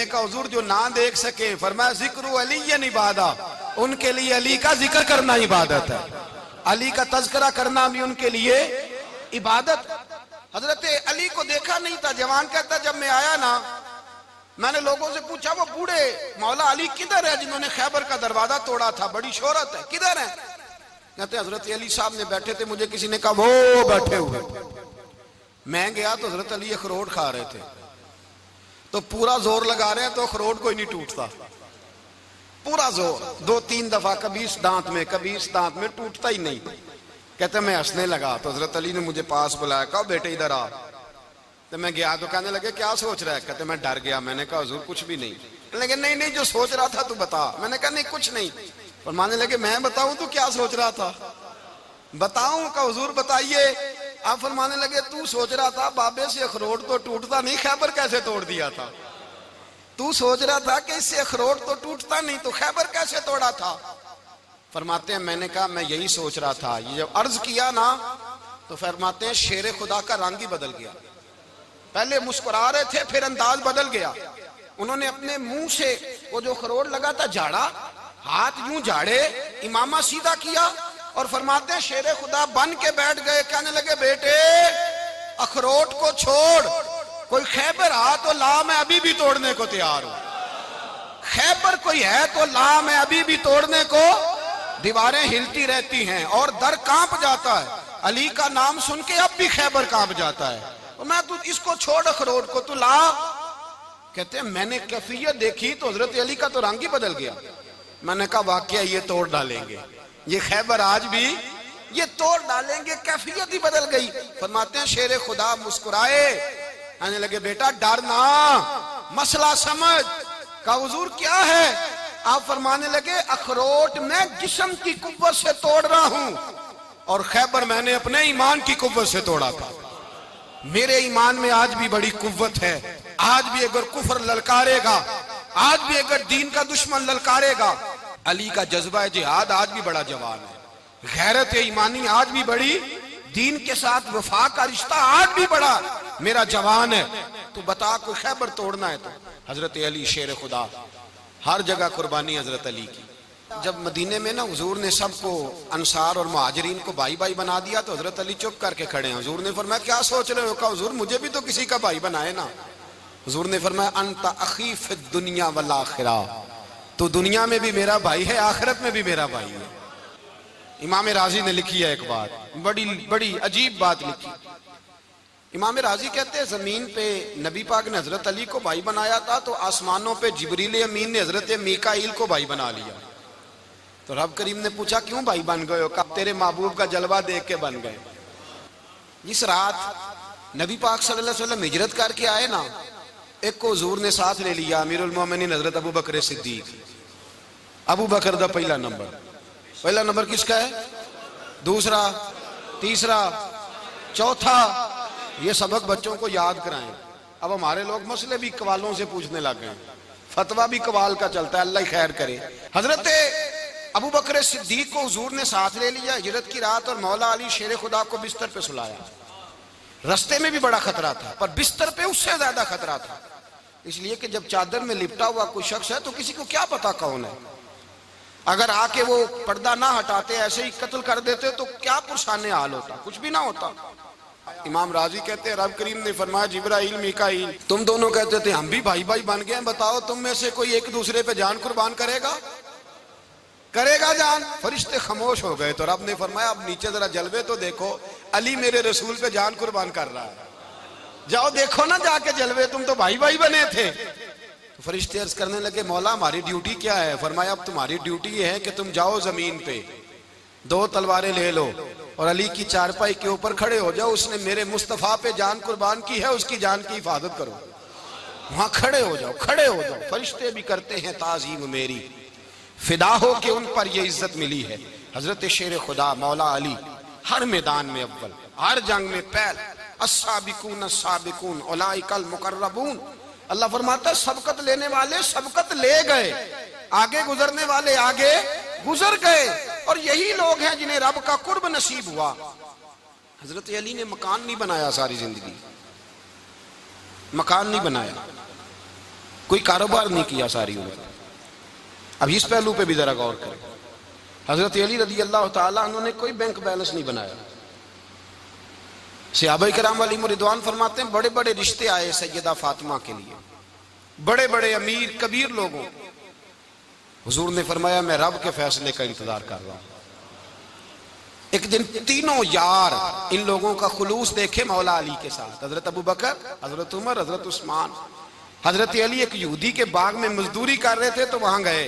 نے کہا حضور جو نہ دیکھ سکے، فرمایا ذکر علی عبادہ، ان کے لیے علی کا ذکر کرنا عبادت ہے، علی کا تذکرہ کرنا بھی ان کے لیے عبادت۔ حضرت علی کو دیکھا نہیں تھا، جوان کہتا جب میں آیا نا، میں نے لوگوں سے پوچھا وہ بوڑھے مولا علی کدھر ہے جنہوں نے خیبر کا دروازہ توڑا تھا، بڑی شہرت ہے، کدھر ہیں؟ کہتے حضرت علی صاحب نے بیٹھے تھے، مجھے کسی نے کہا وہ بیٹھے ہوئے۔ میں گیا تو حضرت علی اخروٹ کھا رہے تھے، تو پورا زور لگا رہے ہیں تو اخروٹ کوئی نہیں ٹوٹتا، پورا زور 2-3 دفعہ، کبھی اس دانت میں کبھی اس دانت میں، ٹوٹتا ہی نہیں۔ کہتے میں ہنسنے لگا تو حضرت علی نے مجھے پاس بلایا، کہا بیٹے ادھر آ۔ تو میں گیا تو کہنے لگے کیا سوچ رہا ہے؟ کہتے میں ڈر گیا، میں نے کہا حضور کچھ بھی نہیں۔ کہنے لگے نہیں جو سوچ رہا تھا تو بتا۔ میں نے کہا نہیں کچھ نہیں۔ فرمانے لگے میں بتاؤں تو کیا سوچ رہا تھا؟ بتاؤں؟ کہ حضور بتائیے۔ آپ فرمانے لگے تو سوچ رہا تھا بابے سے اخروٹ تو ٹوٹتا نہیں، خیبر کیسے توڑ دیا تھا؟ تو سوچ رہا تھا کہ اس سے اخروٹ تو ٹوٹتا نہیں تو خیبر کیسے توڑا تھا؟ فرماتے ہیں میں نے کہا میں یہی سوچ رہا تھا۔ یہ جب عرض کیا نا تو فرماتے ہیں شیر خدا کا رنگ ہی بدل گیا، پہلے مسکرا رہے تھے پھر انداز بدل گیا۔ انہوں نے اپنے منہ سے وہ جو اخروٹ لگا تھا جھاڑا، ہاتھ یوں جھاڑے، امامہ سیدھا کیا، اور فرماتے ہیں شیر خدا بن کے بیٹھ گئے، کہنے لگے بیٹے اخروٹ کو چھوڑ، کوئی خیبر آ تو لا، میں ابھی بھی توڑنے کو تیار ہوں۔ خیبر کوئی ہے تو لا، میں ابھی بھی توڑنے کو۔ دیواریں ہلتی رہتی ہیں اور در کانپ جاتا ہے، علی کا نام سن کے اب بھی خیبر کانپ جاتا ہے، میں تو اس کو چھوڑ اخروٹ کو تو لا۔ کہتے ہیں میں نے کیفیت دیکھی تو حضرت علی کا تو رنگ ہی بدل گیا۔ میں نے کہا واقعہ یہ توڑ ڈالیں گے، یہ خیبر آج بھی یہ توڑ ڈالیں گے، کیفیت ہی بدل گئی۔ فرماتے ہیں شیر خدا مسکرائے، کہنے لگے بیٹا ڈرنا، مسئلہ سمجھ۔ کہا حضور کیا ہے؟ آپ فرمانے لگے اخروٹ میں جسم کی قوت سے توڑ رہا ہوں، اور خیبر میں نے اپنے ایمان کی قوت سے توڑا تھا۔ میرے ایمان میں آج بھی بڑی قوت ہے، آج بھی اگر کفر للکارے گا، آج بھی اگر دین کا دشمن للکارے گا، علی کا جذبہ جہاد آج بھی بڑا جوان ہے، غیرت ایمانی آج بھی بڑی، دین کے ساتھ وفا کا رشتہ آج بھی بڑا میرا جوان ہے۔ تو بتا کوئی خیبر توڑنا ہے تو حضرت علی شیر خدا، ہر جگہ قربانی حضرت علی کی۔ جب مدینے میں نا حضور نے سب کو انصار اور مہاجرین کو بھائی بھائی بنا دیا تو حضرت علی چپ کر کے کھڑے ہیں۔ حضور نے فرمایا کیا سوچ رہے ہو؟ کہا حضور مجھے بھی تو کسی کا بھائی بنائے نا۔ حضور نے فرمایا انت اخی فی الدنیا والآخرہ، تو دنیا میں بھی میرا بھائی ہے، آخرت میں بھی میرا بھائی ہے۔ امام راضی نے لکھی ہے ایک بات، بڑی عجیب بات لکھی۔ امام راضی کہتے ہیں زمین پہ نبی پاک نے حضرت علی کو بھائی بنایا تھا تو آسمانوں پہ جبریل امین نے حضرت میکائیل کو بھائی بنا لیا۔ تو رب کریم نے پوچھا کیوں بھائی بن گئے ہو؟ کہا تیرے محبوب کا جلوہ دیکھ کے بن گئے۔ جس رات نبی پاک صلی اللہ علیہ وسلم ہجرت کر کے آئے نا، ایک کو حضور نے ساتھ لے لیا، امیر المومنین حضرت ابو بکر صدیق۔ ابو بکر دا پہلا نمبر کس کا ہے؟ دوسرا، تیسرا، چوتھا، یہ سبق بچوں کو یاد کرائیں۔ اب ہمارے لوگ مسئلے بھی قوالوں سے پوچھنے لگ گئے، فتویٰ بھی قوال کا چلتا ہے، اللہ ہی خیر کرے۔ حضرت ابو بکر صدیق کو حضور نے ساتھ لے لیا ہجرت کی رات، اور مولا علی شیر خدا کو بستر پہ سلایا۔ رستے میں بھی بڑا خطرہ تھا پر بستر پہ اس سے زیادہ خطرہ تھا، اس لیے کہ جب چادر میں لپٹا ہوا کوئی شخص ہے تو کسی کو کیا پتا کون ہے، اگر آ کے وہ پردہ نہ ہٹاتے ایسے ہی قتل کر دیتے تو کیا پرسان حال ہوتا، کچھ بھی نہ ہوتا۔ امام راضی کہتے ہیں رب کریم نے فرمایا جبرائیل میکائیل تم دونوں کہتے تھے ہم بھی بھائی بھائی بن گئے ہیں، بتاؤ تم میں سے کوئی ایک دوسرے پہ جان قربان کرے گا جان؟ فرشتے خاموش ہو گئے تو رب نے فرمایا اب نیچے ذرا جلوے تو دیکھو، علی میرے رسول پہ جان قربان کر رہا ہے، جاؤ دیکھو نا جا کے جلوے، تم تو بھائی بھائی بنے تھے۔ تو فرشتے عرض کرنے لگے مولا ہماری ڈیوٹی کیا ہے؟ فرمایا اب تمہاری ڈیوٹی یہ ہے کہ تم جاؤ زمین پہ 2 تلواریں لے لو اور علی کی چارپائی کے اوپر کھڑے ہو جاؤ، اس نے میرے مصطفیٰ پہ جان قربان کی ہے، اس کی جان کی حفاظت کرو۔ وہاں کھڑے ہو جاؤ۔ فرشتے بھی کرتے ہیں تعظیم میری، فدا ہو کہ ان پر یہ عزت ملی ہے۔ حضرت شیر خدا مولا علی ہر میدان میں اول، ہر جنگ میں پہل، السابقون السابقون اولئک المقربون۔ اللہ فرماتا ہے سبقت لینے والے سبقت لے گئے، آگے گزرنے والے آگے گزر گئے، اور یہی لوگ ہیں جنہیں رب کا قرب نصیب ہوا۔ حضرت علی نے مکان نہیں بنایا، ساری زندگی مکان نہیں بنایا، کوئی کاروبار نہیں کیا ساری عمر. اب اس پہلو پہ بھی ذرا غور کریں. حضرت علی رضی اللہ تعالیٰ عنہ نے کوئی بینک بیلنس نہیں بنایا. صحابہ کرام علیہم رضوان فرماتے ہیں بڑے بڑے رشتے آئے سیدہ فاطمہ کے لیے، بڑے بڑے امیر کبیر لوگوں. حضور نے فرمایا میں رب کے فیصلے کا انتظار کر رہا ہوں. ایک دن تینوں یار ان لوگوں کا خلوص دیکھے مولا علی کے ساتھ، حضرت ابو بکر، حضرت عمر، حضرت عثمان. حضرت علی ایک یہودی کے باغ میں مزدوری کر رہے تھے تو وہاں گئے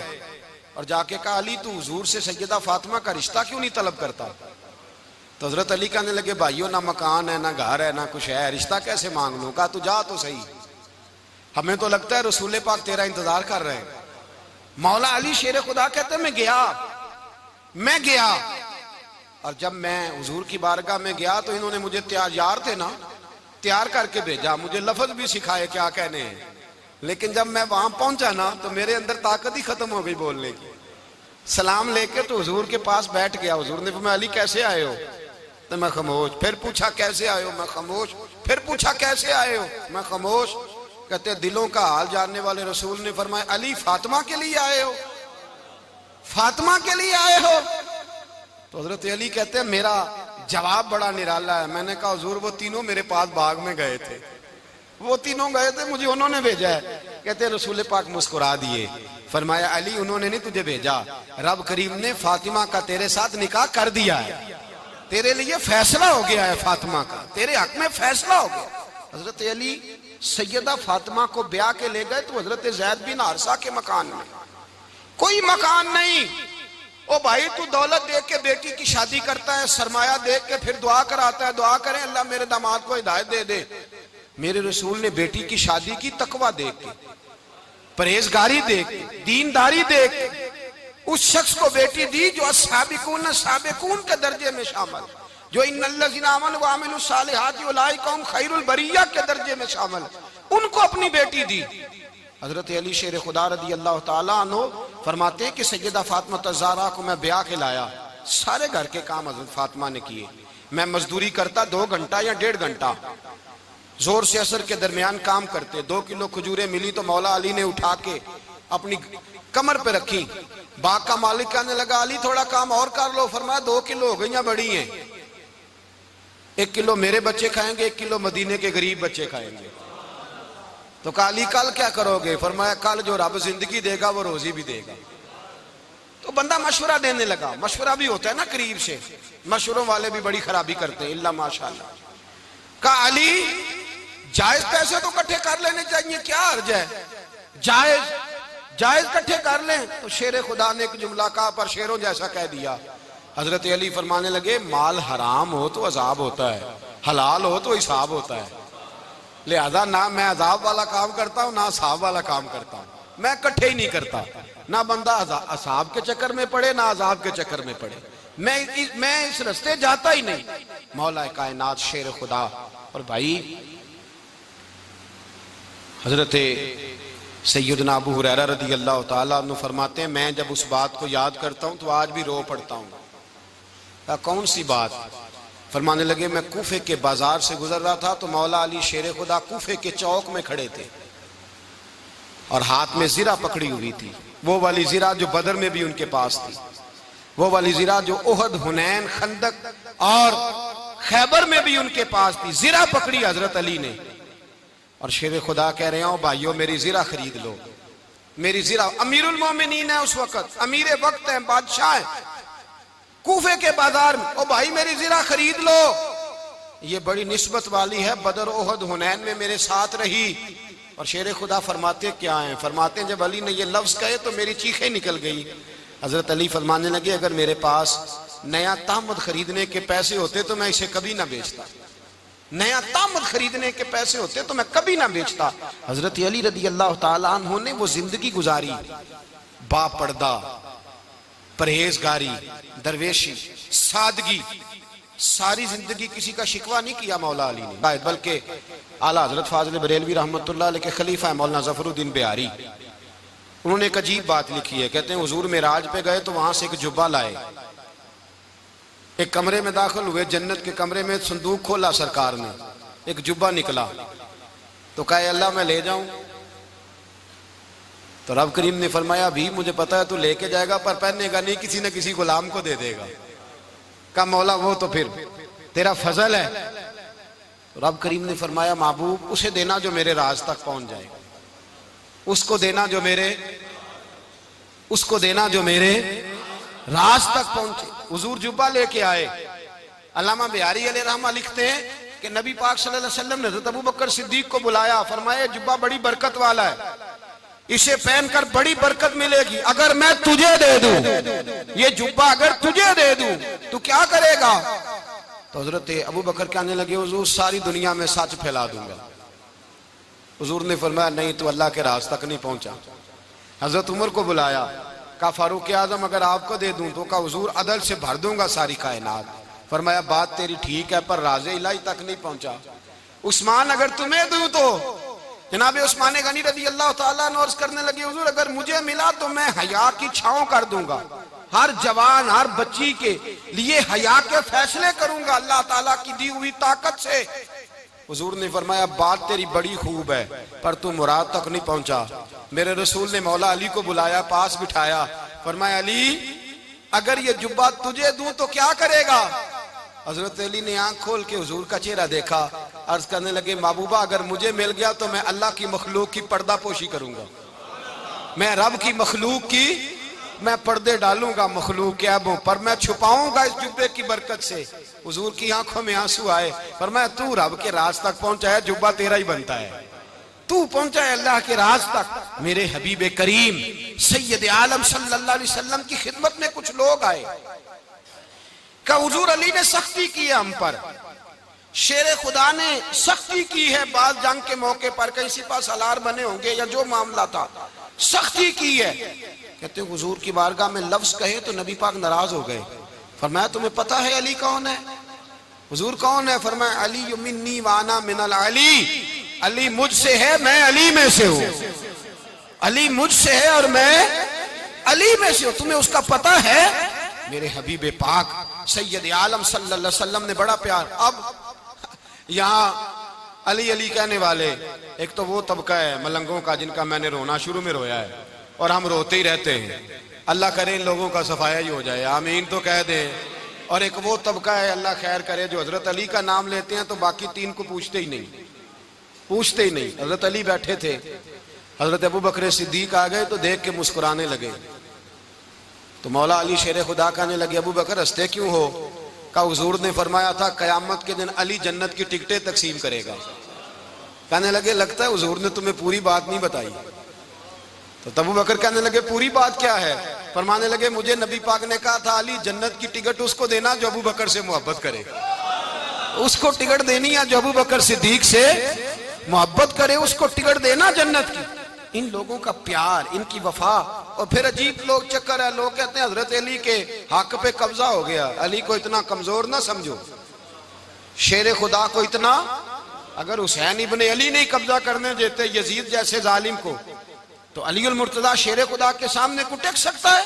اور جا کے کہا علی تو حضور سے سیدہ فاطمہ کا رشتہ کیوں نہیں طلب کرتا؟ تو حضرت علی کہنے لگے بھائیو نہ مکان ہے نہ گھر ہے نہ کچھ ہے، رشتہ کیسے مانگ لوں؟ کہا تو جا تو صحیح، ہمیں تو لگتا ہے رسول پاک تیرا انتظار کر رہے ہیں. مولا علی شیر خدا کہتے ہیں میں گیا اور جب میں حضور کی بارگاہ میں گیا تو انہوں نے مجھے تیار تھے نا، تیار کر کے بھیجا، مجھے لفظ بھی سکھائے کیا کہنے ہیں. لیکن جب میں وہاں پہنچا نا تو میرے اندر طاقت ہی ختم ہو گئی بولنے کی. سلام لے کے تو حضور کے پاس بیٹھ گیا. حضور نے فرمایا علی کیسے آئے ہو؟ تو میں خاموش. پھر پوچھا کیسے آئے ہو؟ میں خاموش. پھر پوچھا کیسے آئے ہو؟ میں خاموش. کہتے دلوں کا حال جاننے والے رسول نے فرمایا علی فاطمہ کے لیے آئے ہو؟ فاطمہ کے لیے آئے ہو؟ تو حضرت علی کہتے ہیں میرا جواب بڑا نرالا ہے. میں نے کہا حضور وہ تینوں میرے پاس باغ میں گئے تھے، وہ تینوں گئے تھے، مجھے انہوں نے بھیجا ہے. کہتے رسول پاک مسکرا دیے، فرمایا علی انہوں نے نہیں تجھے بھیجا، رب کریم نے فاطمہ کا تیرے ساتھ نکاح کر دیا ہے، تیرے لیے فیصلہ ہو گیا ہے، فاطمہ کا تیرے حق میں فیصلہ ہو گیا. حضرت علی سیدہ فاطمہ کو بیاہ کے لے گئے تو حضرت زید بن حارثہ کے مکان میں کوئی مکان نہیں. او بھائی تو دولت دیکھ کے بیٹی کی شادی کرتا ہے، سرمایہ دیکھ کے پھر دعا کراتا ہے، دعا کریں اللہ میرے داماد کو ہدایت دے دے. میرے رسول نے بیٹی کی شادی کی تقوی دیکھ کے، پرہیزگاری دیکھ کے، دینداری دیکھ کے اس شخص کو بیٹی دی جو السابقون السابقون کے درجے میں شامل، جو ان الذین آمنوا وعملوا الصالحات اولئک هم خیر البریہ کے درجے میں شامل، ان کو اپنی بیٹی دی. حضرت علی شیر خدا رضی اللہ تعالیٰ عنہ فرماتے ہیں کہ سیدہ فاطمہ الزہرا کو میں بیاہ کے لایا، سارے گھر کے کام حضرت فاطمہ نے کیے. میں مزدوری کرتا 2 گھنٹہ یا 1.5 گھنٹہ، زور سے عصر کے درمیان کام کرتے. 2 کلو کھجوریں ملی تو مولا علی نے اٹھا کے اپنی کمر پہ رکھی. باغ کا مالک کہنے لگا علی تھوڑا کام اور کر لو. فرمایا 2 کلو ہو گئیاں بڑی ہیں، 1 کلو میرے بچے کھائیں گے، 1 کلو مدینے کے غریب بچے کھائیں گے. تو کہا علی کل کیا کرو گے؟ فرمایا کل جو رب زندگی دے گا وہ روزی بھی دے گا. تو بندہ مشورہ دینے لگا. مشورہ بھی ہوتا ہے نا قریب سے، مشوروں والے بھی بڑی خرابی کرتے ہیں اللہ ماشاءاللہ. کہا علی جائز پیسے تو کٹھے کر لینے چاہیے، کیا حرج ہے، جائز کٹھے کر لیں. تو شیر خدا نے ایک جملہ کہا پر شیروں جیسا کہہ دیا. حضرت علی فرمانے لگے مال حرام ہو تو عذاب ہوتا ہے، حلال ہو تو حساب ہوتا ہے. لہذا نہ میں عذاب والا کام کرتا ہوں نہ حساب والا کام کرتا ہوں، میں کٹھے ہی نہیں کرتا. نہ بندہ حساب کے چکر میں پڑے نہ عذاب کے چکر میں پڑے، میں اس رستے جاتا ہی نہیں. مولا کائنات شیر خدا. اور بھائی حضرت سیدنا ابو ہریرہ رضی اللہ تعالیٰ عنہ فرماتے ہیں میں جب اس بات کو یاد کرتا ہوں تو آج بھی رو پڑتا ہوں. کون سی بات؟ فرمانے لگے میں کوفے کے بازار سے گزر رہا تھا تو مولا علی شیر خدا کوفے کے چوک میں کھڑے تھے اور ہاتھ میں زرہ پکڑی ہوئی تھی، وہ والی زرہ جو بدر میں بھی ان کے پاس تھی، وہ والی زرہ جو احد، حنین، خندق اور خیبر میں بھی ان کے پاس تھی. زرہ پکڑی حضرت علی نے اور شیر خدا کہہ رہے ہوں بھائیو میری زرہ خرید لو. میری زرہ، امیر المومنین ہے اس وقت، امیر وقت ہیں، بادشاہ ہیں، کوفے کے بازار میں. او بھائی میری زرہ خرید لو. یہ بڑی نسبت والی ہے، بدر، احد، حنین میں میرے ساتھ رہی. اور شیر خدا فرماتے کیا ہیں؟ فرماتے ہیں جب علی نے یہ لفظ کہے تو میری چیخیں نکل گئی. حضرت علی فرمانے لگے اگر میرے پاس نیا تامد خریدنے کے پیسے ہوتے تو میں اسے کبھی نہ بیچتا، نیا تامد خریدنے کے پیسے ہوتے تو میں کبھی نہ بیچتا. حضرت علی رضی اللہ تعالیٰ عنہ نے وہ زندگی گزاری، با پردہ، پرہیزگاری، درویشی، سادگی، ساری زندگی کسی کا شکوہ نہیں کیا مولا علی نے. بلکہ اعلیٰ حضرت فاضل بریلوی رحمۃ اللہ علیہ کے خلیفہ مولانا ظفر الدین بہاری، انہوں نے ایک عجیب بات لکھی ہے. کہتے ہیں حضور معراج پہ گئے تو وہاں سے ایک جبہ لائے، ایک کمرے میں داخل ہوئے، جنت کے کمرے میں صندوق کھولا سرکار نے، ایک جبہ نکلا تو کہا اللہ میں لے جاؤں. تو رب کریم نے فرمایا بھی مجھے پتا ہے تو لے کے جائے گا پر پہننے گا نہیں، کسی نہ کسی غلام کو دے دے گا۔ کہا مولا وہ تو پھر تیرا فضل ہے۔ تو رب کریم نے فرمایا محبوب اسے دینا جو میرے راز تک پہنچ جائے، اس کو دینا جو میرے راز تک پہنچے۔ حضور جبہ لے کے آئے۔ علامہ بہاری علیہ رحمہ لکھتے ہیں کہ نبی پاک صلی اللہ علیہ وسلم نے حضرت ابوبکر صدیق کو بلایا، فرمایا جبہ بڑی برکت والا ہے، اسے پہن کر بڑی برکت ملے گی، اگر میں تجھے دے دوں، یہ جبہ اگر تجھے دے دوں تو کیا کرے گا؟ تو حضرت ابوبکر کہنے لگے حضور ساری دنیا میں سچ پھیلا دوں گا۔ حضور نے فرمایا نہیں تو اللہ کے راز تک نہیں پہنچا۔ حضرت عمر کو بلایا، کہا فاروق اعظم اگر آپ کو دے دوں تو کہا حضور عدل سے بھر دوں گا ساری کائنات۔ فرمایا بات تیری ٹھیک ہے پر راز الہی تک نہیں پہنچا۔ عثمان اگر تمہیں دوں تو جناب عثمان غنی رضی اللہ تعالیٰ عنہ عرض کرنے لگے حضور اگر مجھے ملا تو میں حیا کی چھاؤں کر دوں گا، ہر جوان ہر بچی کے لیے حیا کے فیصلے کروں گا اللہ تعالیٰ کی دی ہوئی طاقت سے۔ حضور نے فرمایا بات تیری بڑی خوب ہے پر تو مراد تک نہیں پہنچا۔ میرے رسول نے مولا علی کو بلایا، پاس بٹھایا، فرمایا علی اگر یہ جبہ تجھے دوں تو کیا کرے گا؟ حضرت علی نے آنکھ کھول کے حضور کا چہرہ دیکھا، عرض کرنے لگے محبوبہ اگر مجھے مل گیا تو میں اللہ کی مخلوق کی پردہ پوشی کروں گا، میں رب کی مخلوق کی میں پردے ڈالوں گا مخلوق کے عیبوں پر، میں چھپاؤں گا اس جبے کی برکت سے۔ حضور کی آنکھوں میں آنسو آئے، فرمایا تو رب کے راز تک پہنچا ہے، جبہ تیرا ہی بنتا ہے، تو پہنچا ہے اللہ کے راز تک۔ میرے حبیب کریم سید عالم صلی اللہ علیہ وسلم کی خدمت میں کچھ لوگ آئے کہ حضور علی نے سختی کی ہے ہم پر، شیر خدا نے سختی کی ہے، بعض جنگ کے موقع پر کہیں سپہ سالار بنے ہوں گے یا جو معاملہ تھا سختی کی ہے۔ کہتے ہیں حضور کی بارگاہ میں لفظ کہے تو نبی پاک ناراض ہو گئے۔ فرمایا تمہیں پتا ہے علی کون ہے؟ حضور کون ہے؟ فرمایا علی منی وانا من العلی، علی مجھ سے ہے میں علی میں سے ہوں، علی مجھ سے ہے اور میں علی میں سے ہوں، تمہیں اس کا پتہ ہے؟ میرے حبیب پاک سید عالم صلی اللہ علیہ وسلم نے بڑا پیار۔ اب یہاں علی علی کہنے والے ایک تو وہ طبقہ ہے ملنگوں کا جن کا میں نے رونا شروع میں رویا ہے اور ہم روتے ہی رہتے ہیں، اللہ کرے ان لوگوں کا صفایا ہی ہو جائے، آمین تو کہہ دیں۔ اور ایک وہ طبقہ ہے اللہ خیر کرے جو حضرت علی کا نام لیتے ہیں تو باقی تین کو پوچھتے ہی نہیں۔ حضرت علی بیٹھے تھے، حضرت ابوبکر صدیق آ گئے تو دیکھ کے مسکرانے لگے، تو مولا علی شیر خدا کہنے لگے ابوبکر ہنستے کیوں ہو؟ کہا حضور نے فرمایا تھا قیامت کے دن علی جنت کی ٹکٹیں تقسیم کرے گا۔ کہنے لگے لگتا ہے حضور نے تمہیں پوری بات نہیں بتائی۔ تو ابوبکر کہنے لگے پوری بات کیا ہے؟ فرمانے لگے مجھے نبی پاک نے کہا تھا علی جنت کی ٹکٹ اس کو دینا جو ابوبکر سے محبت کرے، اس کو ٹکٹ دینی ہے جو ابوبکر صدیق سے محبت کرے، اس کو ٹکٹ دینا جنت کی۔ ان لوگوں کا پیار، ان کی وفا۔ اور پھر عجیب لوگ چکر ہے، لوگ کہتے ہیں حضرت علی کے حق پہ قبضہ ہو گیا، علی کو اتنا کمزور نہ سمجھو، شیر خدا کو اتنا، اگر حسین ابن علی نہیں قبضہ کرنے دیتے یزید جیسے ظالم کو تو علی المرتضی شیر خدا کے سامنے کو ٹک سکتا ہے؟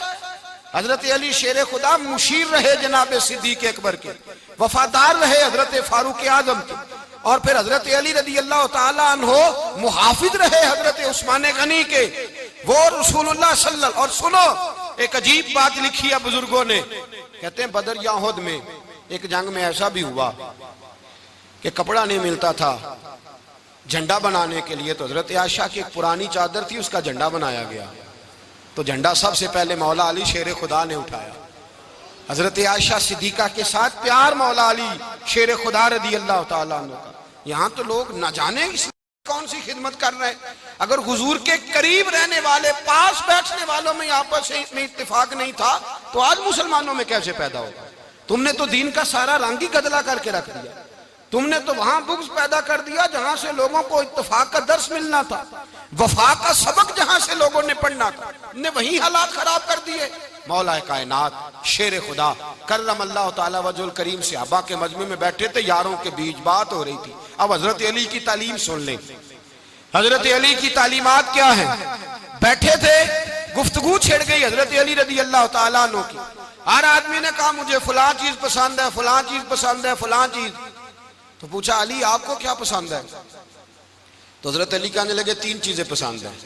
حضرت علی شیر خدا مشیر رہے جناب صدیق اکبر کے، وفادار رہے حضرت فاروق اعظم کے، اور پھر حضرت علی رضی اللہ تعالیٰ عنہ محافظ رہے حضرت عثمان غنی کے، وہ رسول اللہ صلی اللہ علیہ وسلم۔ اور سنو ایک عجیب بات لکھی ہے بزرگوں نے، کہتے ہیں بدر یا احد میں ایک جنگ میں ایسا بھی ہوا کہ کپڑا نہیں ملتا تھا جھنڈا بنانے کے لیے، تو حضرت عائشہ کی ایک پرانی چادر تھی اس کا جھنڈا بنایا گیا، تو جھنڈا سب سے پہلے مولا علی شیر خدا نے اٹھایا۔ حضرت عائشہ صدیقہ کے ساتھ پیار مولا علی شیر خدا رضی اللہ تعالیٰ عنہ کا۔ یہاں تو لوگ نہ جانے اس کون سی خدمت کر رہے ہیں۔ اگر حضور کے قریب رہنے والے پاس بیٹھنے والوں میں آپس میں اتفاق نہیں تھا تو آج مسلمانوں میں کیسے پیدا ہوگا؟ تم نے تو دین کا سارا رنگ ہی گدلا کر کے رکھ دیا، تم نے تو وہاں بغض پیدا کر دیا جہاں سے لوگوں کو اتفاق کا درس ملنا تھا، وفا کا سبق جہاں سے لوگوں نے پڑھنا تھا، نے وہی حالات خراب کر دیے۔ مولا کائنات شیر خدا کرم اللہ تعالیٰ وجہ الکریم صحابہ کے مجمع میں بیٹھے تھے، یاروں کے بیچ بات ہو رہی تھی۔ اب حضرت علی کی تعلیم سن لیں، حضرت علی کی تعلیمات کیا ہیں؟ بیٹھے تھے، گفتگو چھڑ گئی حضرت علی رضی اللہ تعالیٰ عنہ کی، ہر آدمی نے کہا مجھے فلاں چیز پسند ہے، فلاں چیز پسند ہے، فلاں چیز۔ تو پوچھا علی آپ کو کیا پسند ہے؟ تو حضرت علی کہنے لگے تین چیزیں پسند ہیں۔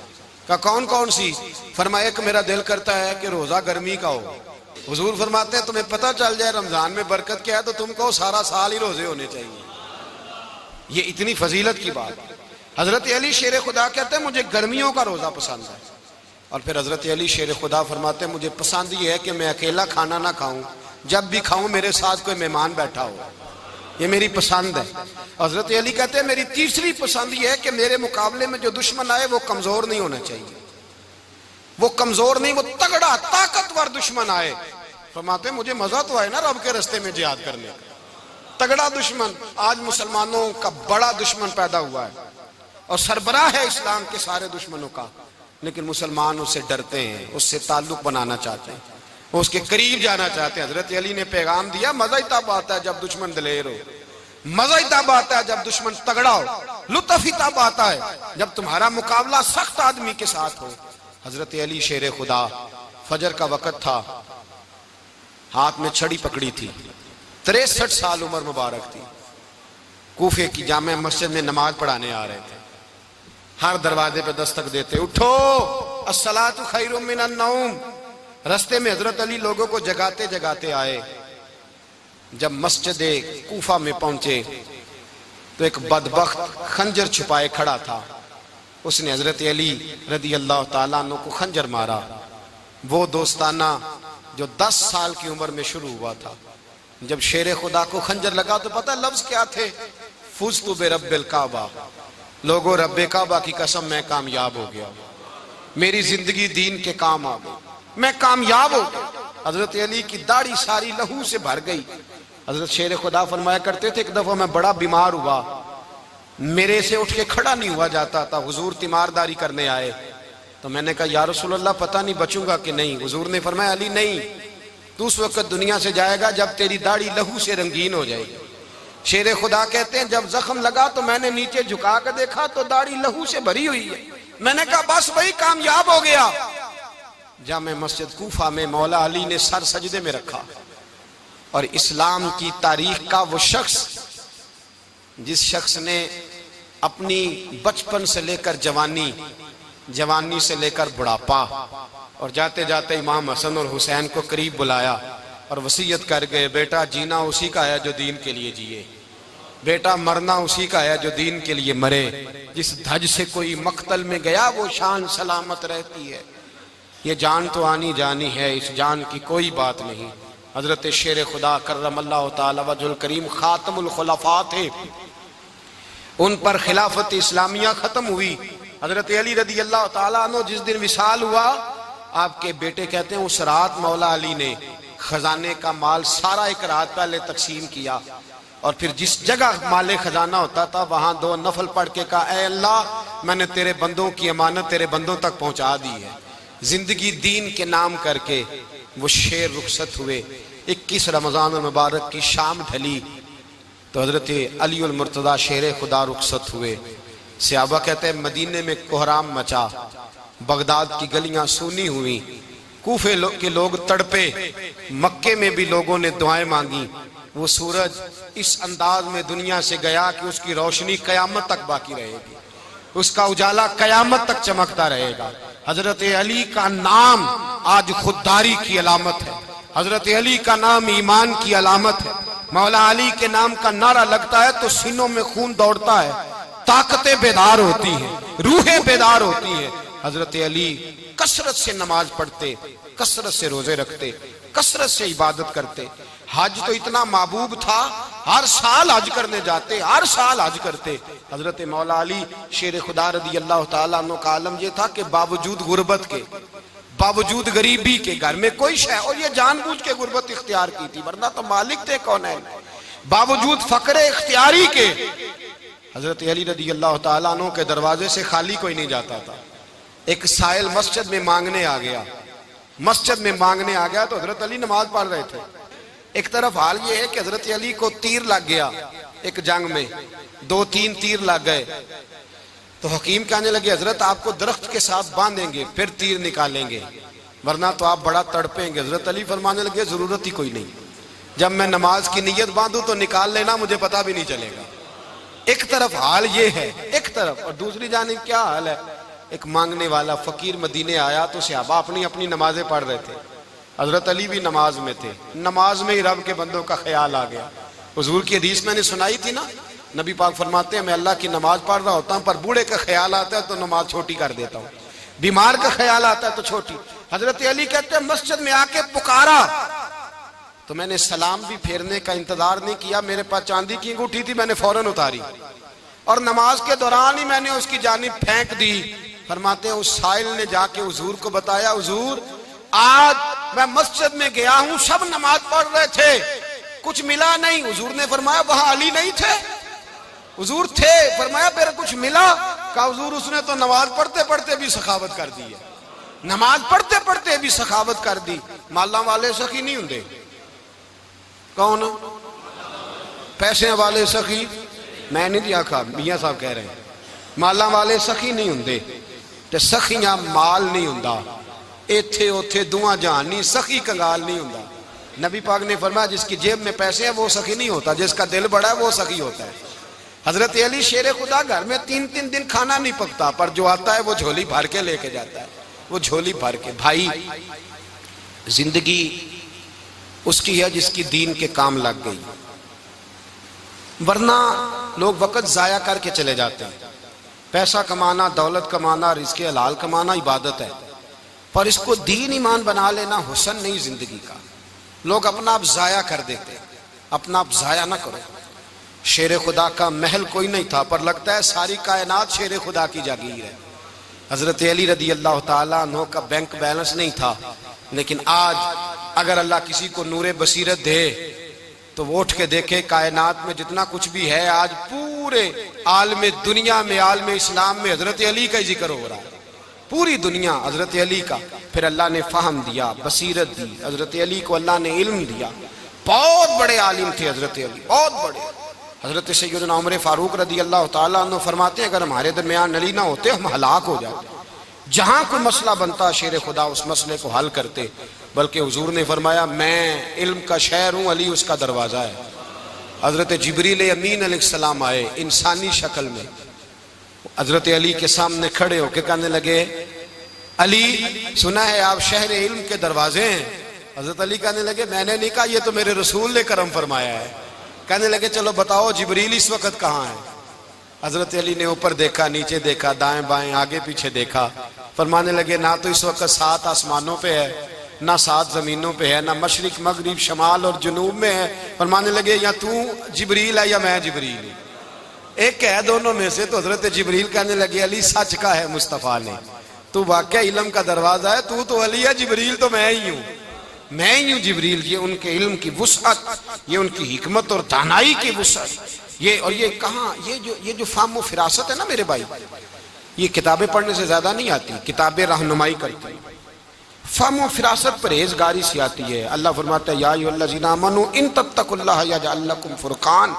کہ کون کون سی؟ فرمایا کہ میرا دل کرتا ہے کہ روزہ گرمی کا ہو۔ حضور فرماتے ہیں تمہیں پتہ چل جائے رمضان میں برکت کیا ہے تو تم کو سارا سال ہی روزے ہونے چاہیے۔ یہ اتنی فضیلت کی بات۔ حضرت علی شیر خدا کہتے ہیں مجھے گرمیوں کا روزہ پسند ہے، اور پھر حضرت علی شیر خدا فرماتے ہیں مجھے پسند یہ ہے کہ میں اکیلا کھانا نہ کھاؤں، جب بھی کھاؤں میرے ساتھ کوئی مہمان بیٹھا ہو، یہ میری پسند ہے۔ حضرت علی کہتے ہیں میری تیسری پسند یہ ہے کہ میرے مقابلے میں جو دشمن آئے وہ کمزور نہیں ہونا چاہیے، وہ کمزور نہیں، وہ تگڑا طاقتور دشمن آئے۔ فرماتے ہیں مجھے مزہ تو آئے نا رب کے رستے میں جہاد کرنے کا، تگڑا دشمن۔ آج مسلمانوں کا بڑا دشمن پیدا ہوا ہے اور سربراہ ہے اسلام کے سارے دشمنوں کا، لیکن مسلمان اس سے ڈرتے ہیں، اس سے تعلق بنانا چاہتے ہیں، وہ اس کے قریب جانا چاہتے ہیں۔ حضرت علی نے پیغام دیا مزہ ہی تب آتا ہے جب دشمن دلیر ہو، مزہ ہی تب آتا ہے جب دشمن تگڑا ہو، لطف ہی تب آتا ہے جب تمہارا مقابلہ سخت آدمی کے ساتھ ہو۔ حضرت علی شیر خدا، فجر کا وقت تھا، ہاتھ میں چھڑی پکڑی تھی، 63 سال عمر مبارک تھی، کوفے کی جامع مسجد میں نماز پڑھانے آ رہے تھے۔ ہر دروازے پہ دستک دیتے اٹھو الصلاۃ خیر من النوم۔ رستے میں حضرت علی لوگوں کو جگاتے جگاتے آئے۔ جب مسجد کوفہ میں پہنچے تو ایک بدبخت خنجر چھپائے کھڑا تھا، اس نے حضرت علی رضی اللہ تعالیٰ عنہ کو خنجر مارا۔ وہ دوستانہ جو 10 سال کی عمر میں شروع ہوا تھا، جب شیر خدا کو خنجر لگا تو پتہ لفظ کیا تھے؟ فزت برب الکعبہ، لوگوں رب کعبہ کی قسم میں کامیاب ہو گیا، میری زندگی دین کے کام آ گئی، میں کامیاب ہو گیا۔ حضرت علی کی داڑھی ساری لہو سے بھر گئی۔ حضرت شیر خدا فرمایا کرتے تھے ایک دفعہ میں بڑا بیمار ہوا، میرے سے اٹھ کے کھڑا نہیں ہوا جاتا تھا، حضور تیمارداری کرنے آئے تو میں نے کہا یا رسول اللہ پتہ نہیں بچوں گا کہ نہیں۔ حضور نے فرمایا علی نہیں، تو اس وقت دنیا سے جائے گا جب تیری داڑھی لہو سے رنگین ہو جائے گی۔ شیر خدا کہتے ہیں جب زخم لگا تو میں نے نیچے جھکا کر دیکھا تو داڑھی لہو سے بھری ہوئی ہے، میں نے کہا بس وہی کامیاب ہو گیا۔ جامع مسجد کوفہ میں مولا علی نے سر سجدے میں رکھا، اور اسلام کی تاریخ کا وہ شخص جس شخص نے اپنی بچپن سے لے کر جوانی، جوانی سے لے کر بڑھاپا، اور جاتے جاتے امام حسن اور حسین کو قریب بلایا اور وصیت کر گئے بیٹا جینا اسی کا ہے جو دین کے لیے جیے، بیٹا مرنا اسی کا ہے جو دین کے لیے مرے، جس دھج سے کوئی مقتل میں گیا وہ شان سلامت رہتی ہے، یہ جان تو آنی جانی ہے، اس جان کی کوئی بات نہیں۔ حضرت شیر خدا کرم اللہ تعالی وجہ الکریم خاتم الخلفاء تھے، ان پر خلافت اسلامیہ ختم ہوئی۔ حضرت علی رضی اللہ تعالیٰ عنہ جس دن وصال ہوا، آپ کے بیٹے کہتے ہیں اس رات مولا علی نے خزانے کا مال سارا ایک رات پہلے تقسیم کیا، اور پھر جس جگہ مال خزانہ ہوتا تھا وہاں 2 نفل پڑھ کے کہا اے اللہ میں نے تیرے بندوں کی امانت تیرے بندوں تک پہنچا دی ہے۔ زندگی دین کے نام کر کے وہ شیر رخصت ہوئے۔ 21 رمضان المبارک کی شام ڈھلی تو حضرت علی المرتضی شیر خدا رخصت ہوئے۔ صحابہ کہتے ہیں مدینے میں کوہرام مچا، بغداد کی گلیاں سونی ہوئی، کوفے کے لوگ تڑپے، مکے میں بھی لوگوں نے دعائیں مانگی۔ وہ سورج اس انداز میں دنیا سے گیا کہ اس کی روشنی قیامت تک باقی رہے گی، اس کا اجالا قیامت تک چمکتا رہے گا۔ حضرت علی کا نام آج خودداری کی علامت ہے، حضرت علی کا نام ایمان کی علامت ہے۔ مولا علی کے نام کا نعرہ لگتا ہے تو سینوں میں خون دوڑتا ہے، طاقتیں بیدار ہوتی ہیں، روحیں بیدار ہوتی ہیں۔ حضرت علی کثرت سے نماز پڑھتے، کثرت سے روزے رکھتے، کثرت سے عبادت کرتے۔ حج تو اتنا محبوب تھا، ہر سال حج کرنے جاتے، ہر سال حج کرتے۔ حضرت مولا علی شیر خدا رضی اللہ تعالیٰ عنہ کا عالم یہ تھا کہ باوجود غربت کے، باوجود غریبی کے، گھر میں کوئی شے، اور یہ جان بوجھ کے غربت اختیار کی تھی ورنہ تو مالک تھے کونین، باوجود فقر اختیاری کے حضرت علی رضی اللہ تعالیٰ عنہ کے دروازے سے خالی کوئی نہیں جاتا تھا۔ ایک سائل مسجد میں مانگنے آ گیا، مسجد میں مانگنے آ گیا تو حضرت علی نماز پڑھ رہے تھے۔ ایک طرف حال یہ ہے کہ حضرت علی کو تیر لگ گیا، ایک جنگ میں 2-3 تیر لگ گئے تو حکیم کہنے لگے حضرت آپ کو درخت کے ساتھ باندھیں گے پھر تیر نکالیں گے ورنہ تو آپ بڑا تڑپیں گے۔ حضرت علی فرمانے لگے ضرورت ہی کوئی نہیں، جب میں نماز کی نیت باندھوں تو نکال لینا، مجھے پتہ بھی نہیں چلے گا۔ ایک طرف حال یہ ہے، ایک طرف، اور دوسری جانب کیا حال ہے؟ ایک مانگنے والا فقیر مدینے آیا تو صحابہ اپنی اپنی نمازیں پڑھ رہے تھے، حضرت علی بھی نماز میں تھے، نماز میں ہی رب کے بندوں کا خیال آ گیا۔ حضور کی حدیث میں نے سنائی تھی نا، نبی پاک فرماتے ہیں میں اللہ کی نماز پڑھ رہا ہوتا ہوں پر بوڑھے کا خیال آتا ہے تو نماز چھوٹی کر دیتا ہوں، بیمار کا خیال آتا ہے تو چھوٹی۔ حضرت علی کہتے ہیں مسجد میں آ کے پکارا تو میں نے سلام بھی پھیرنے کا انتظار نہیں کیا، میرے پاس چاندی کی انگوٹھی تھی، میں نے فوراً اتاری اور نماز کے دوران ہی میں نے اس کی جانب پھینک دی۔ فرماتے ہیں اس سائل نے جا کے حضور کو بتایا، حضور آج میں مسجد میں گیا ہوں، سب نماز پڑھ رہے تھے، کچھ ملا نہیں۔ حضور نے فرمایا وہاں علی نہیں تھے؟ حضور تھے۔ فرمایا پھر کچھ ملا؟ کہا حضور اس نے تو نماز پڑھتے پڑھتے بھی سخاوت کر دی ہے، نماز پڑھتے پڑھتے بھی سخاوت کر دی۔ مالاں والے سخی نہیں ہوندے؟ کون؟ پیسے والے سخی؟ میں نہیں دیا کہا، میاں صاحب کہہ رہے ہیں مالاں والے سخی نہیں ہوندے تے سخیاں مال نہیں ہوندا، ایتھے اوتھے دعا جہان نہیں، سخی کنگال نہیں ہوندا۔ نبی پاک نے فرمایا جس کی جیب میں پیسے ہیں وہ سخی نہیں ہوتا، جس کا دل بڑا ہے وہ سخی ہوتا ہے۔ حضرت علی شیر خدا گھر میں 3 دن کھانا نہیں پکتا پر جو آتا ہے وہ جھولی بھر کے لے کے جاتا ہے، وہ جھولی بھر کے۔ بھائی زندگی اس کی ہے جس کی دین کے کام لگ گئی، ورنہ لوگ وقت ضائع کر کے چلے جاتے ہیں۔ پیسہ کمانا، دولت کمانا، رزق حلال کمانا عبادت ہے، پر اس کو دین ایمان بنا لینا حسن نہیں زندگی کا۔ لوگ اپنا آپ ضائع کر دیتے، اپنا آپ ضائع نہ کرو۔ شیر خدا کا محل کوئی نہیں تھا پر لگتا ہے ساری کائنات شیر خدا کی جاگیر ہے۔ حضرت علی رضی اللہ تعالیٰ عنہ کا بینک بیلنس نہیں تھا، لیکن آج اگر اللہ کسی کو نور بصیرت دے تو وہ اٹھ کے دیکھے کائنات میں جتنا کچھ بھی ہے آج پورے عالم دنیا میں، عالم اسلام میں حضرت علی کا ہی ذکر ہو رہا ہے، پوری دنیا حضرت علی کا۔ پھر اللہ نے فہم دیا، بصیرت دی، حضرت علی کو اللہ نے علم دیا۔ بہت بڑے عالم تھے حضرت علی، بہت بڑے۔ حضرت سیدنا عمر فاروق رضی اللہ تعالیٰ عنہ فرماتے ہیں اگر ہمارے درمیان علی نہ ہوتے ہم ہلاک ہو جاتے، جہاں کوئی مسئلہ بنتا شیر خدا اس مسئلے کو حل کرتے۔ بلکہ حضور نے فرمایا میں علم کا شہر ہوں، علی اس کا دروازہ ہے۔ حضرت جبریل امین علیہ السلام آئے انسانی شکل میں، حضرت علی کے سامنے کھڑے ہو کے کہنے لگے علی سنا ہے آپ شہر علم کے دروازے ہیں؟ حضرت علی کہنے لگے میں نے نہیں کہا، یہ تو میرے رسول نے کرم فرمایا ہے۔ کہنے لگے چلو بتاؤ جبریل اس وقت کہاں ہے؟ حضرت علی نے اوپر دیکھا، نیچے دیکھا، دائیں بائیں آگے پیچھے دیکھا، فرمانے لگے نہ تو اس وقت 7 آسمانوں پہ ہے، نہ 7 زمینوں پہ ہے، نہ مشرق مغرب شمال اور جنوب میں ہے۔ فرمانے لگے یا تو جبریل ہے یا میں جبریل ہوں، ایک ہے دونوں میں سے۔ تو حضرت جبریل کہنے لگے علی سچ کا ہے مصطفیٰ نے، تو واقعہ علم کا دروازہ ہے، تو علی ہے، جبریل تو میں ہی ہوں، میں ہی ہوں جبریل۔ یہ ان کے علم کی وسعت، یہ ان کی حکمت اور دانائی کی وسعت، یہ کہاں یہ جو فہم و فراست ہے نا میرے بھائی، یہ کتابیں پڑھنے سے زیادہ نہیں آتی، کتابیں رہنمائی کرتی ہیں۔ فہم و فراست پرہیزگاری سے آتی ہے۔ اللہ فرماتا ہے یا ایھا الذین آمنوا ان تتقوا اللہ یجعل لکم فرقان،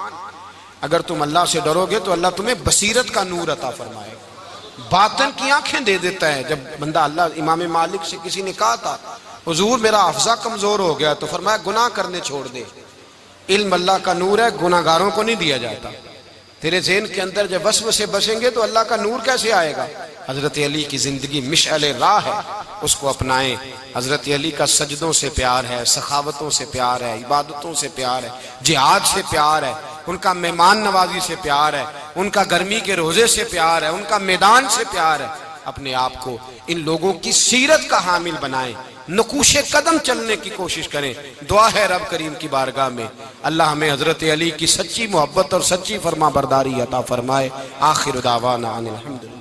اگر تم اللہ سے ڈرو گے تو اللہ تمہیں بصیرت کا نور عطا فرمائے گا، باطن کی آنکھیں دے دیتا ہے۔ جب بندہ اللہ امام مالک سے کسی نے کہا تھا حضور میرا حافظہ کمزور ہو گیا، تو فرمایا گناہ کرنے چھوڑ دے، علم اللہ کا نور ہے، گناہ گاروں کو نہیں دیا جاتا۔ تیرے ذہن کے اندر جب وسوسے بسیں گے تو اللہ کا نور کیسے آئے گا؟ حضرت علی کی زندگی مشعل راہ ہے، اس کو اپنائیں۔ حضرت علی کا سجدوں سے پیار ہے، سخاوتوں سے پیار ہے، عبادتوں سے پیار ہے، جہاد سے پیار ہے، ان کا مہمان نوازی سے پیار ہے، ان کا گرمی کے روزے سے پیار ہے، ان کا میدان سے پیار ہے۔ اپنے آپ کو ان لوگوں کی سیرت کا حامل بنائیں، نقوش قدم چلنے کی کوشش کریں۔ دعا ہے رب کریم کی بارگاہ میں اللہ ہمیں حضرت علی کی سچی محبت اور سچی فرما برداری عطا فرمائے۔ آخر دعوانا ان الحمدللہ۔